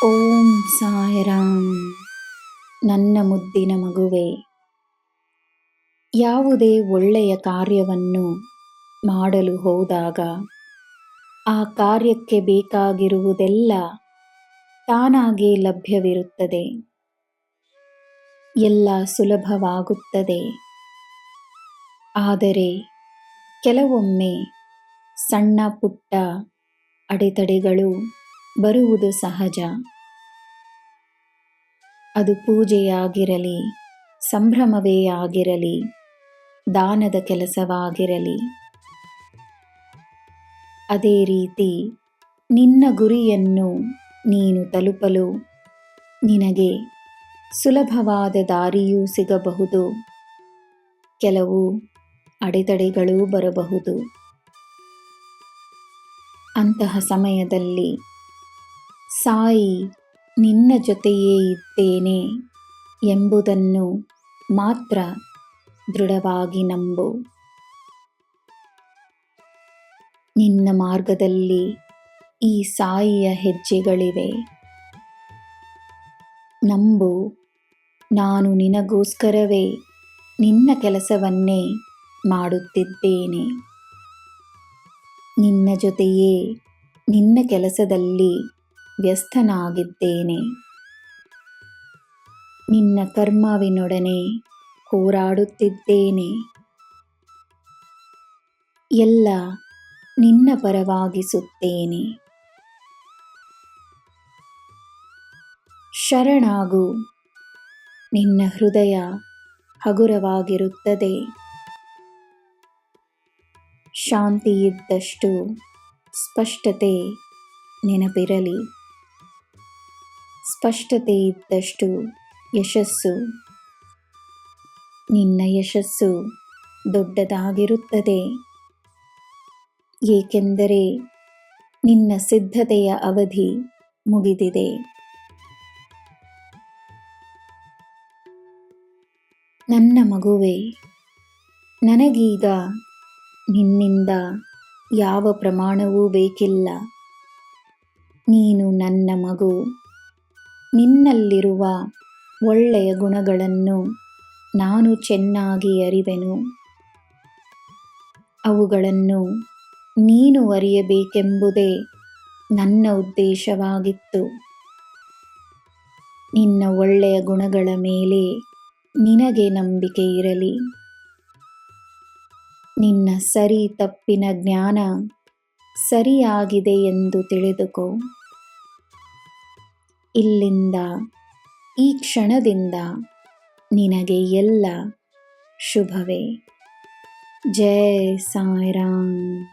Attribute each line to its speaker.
Speaker 1: ಓಂ ಸಾಯಿರಾಮ್. ನನ್ನ ಮುದ್ದಿನ ಮಗುವೆ, ಯಾವುದೇ ಒಳ್ಳೆಯ ಕಾರ್ಯವನ್ನು ಮಾಡಲು ಹೋದಾಗ ಆ ಕಾರ್ಯಕ್ಕೆ ಬೇಕಾಗಿರುವುದೆಲ್ಲ ತಾನಾಗೇ ಲಭ್ಯವಿರುತ್ತದೆ. ಎಲ್ಲ ಸುಲಭವಾಗುತ್ತದೆ. ಆದರೆ ಕೆಲವೊಮ್ಮೆ ಸಣ್ಣ ಪುಟ್ಟ ಅಡೆತಡೆಗಳು ಬರುವುದು ಸಹಜ. ಅದು ಪೂಜೆಯಾಗಿರಲಿ, ಸಂಭ್ರಮವೇ ಆಗಿರಲಿ, ದಾನದ ಕೆಲಸವಾಗಿರಲಿ. ಅದೇ ರೀತಿ ನಿನ್ನ ಗುರಿಯನ್ನು ನೀನು ತಲುಪಲು ನಿನಗೆ ಸುಲಭವಾದ ದಾರಿಯೂ ಸಿಗಬಹುದು. ಕೆಲವು ಅಡೆತಡೆಗಳೂ ಬರಬಹುದು. ಅಂತಹ ಸಮಯದಲ್ಲಿ ಸಾಯಿ ನಿನ್ನ ಜೊತೆಯೇ ಇದ್ದೇನೆ ಎಂಬುದನ್ನು ಮಾತ್ರ ದೃಢವಾಗಿ ನಂಬು. ನಿನ್ನ ಮಾರ್ಗದಲ್ಲಿ ಈ ಸಾಯಿಯ ಹೆಜ್ಜೆಗಳಿವೆ. ನಂಬು, ನಾನು ನಿನಗೋಸ್ಕರವೇ ನಿನ್ನ ಕೆಲಸವನ್ನೇ ಮಾಡುತ್ತಿದ್ದೇನೆ. ನಿನ್ನ ಜೊತೆಯೇ ನಿನ್ನ ಕೆಲಸದಲ್ಲಿ ವ್ಯಸ್ತನಾಗಿದ್ದೇನೆ. ನಿನ್ನ ಕರ್ಮವಿನೊಡನೆ ಹೋರಾಡುತ್ತಿದ್ದೇನೆ. ಎಲ್ಲ ನಿನ್ನ ಪರವಾಗಿಸುತ್ತೇನೆ. ಶರಣಾಗು. ನಿನ್ನ ಹೃದಯ ಹಗುರವಾಗಿರುತ್ತದೆ. ಶಾಂತಿಯಿದ್ದಷ್ಟು ಸ್ಪಷ್ಟತೆ ನೆನಪಿರಲಿ. ಸ್ಪಷ್ಟತೆ ಇದ್ದಷ್ಟು ಯಶಸ್ಸು. ನಿನ್ನ ಯಶಸ್ಸು ದೊಡ್ಡದಾಗಿರುತ್ತದೆ. ಏಕೆಂದರೆ ನಿನ್ನ ಸಿದ್ಧತೆಯ ಅವಧಿ ಮುಗಿದಿದೆ. ನನ್ನ ಮಗುವೆ, ನನಗೀಗ ನಿನ್ನಿಂದ ಯಾವ ಪ್ರಮಾಣವೂ ಬೇಕಿಲ್ಲ. ನೀನು ನನ್ನ ಮಗು. ನಿನ್ನಲ್ಲಿರುವ ಒಳ್ಳೆಯ ಗುಣಗಳನ್ನು ನಾನು ಚೆನ್ನಾಗಿ ಅರಿವೆನು. ಅವುಗಳನ್ನು ನೀನು ಅರಿಯಬೇಕೆಂಬುದೇ ನನ್ನ ಉದ್ದೇಶವಾಗಿತ್ತು. ನಿನ್ನ ಒಳ್ಳೆಯ ಗುಣಗಳ ಮೇಲೆ ನಿನಗೆ ನಂಬಿಕೆ ಇರಲಿ. ನಿನ್ನ ಸರಿ ತಪ್ಪಿನ ಜ್ಞಾನ ಸರಿಯಾಗಿದೆ ಎಂದು ತಿಳಿದುಕೋ. ಇಲ್ಲಿಂದ, ಈ ಕ್ಷಣದಿಂದ ನಿನಗೆ ಎಲ್ಲ ಶುಭವೇ. ಜೈ ಸಾಯಿರಾಮ್.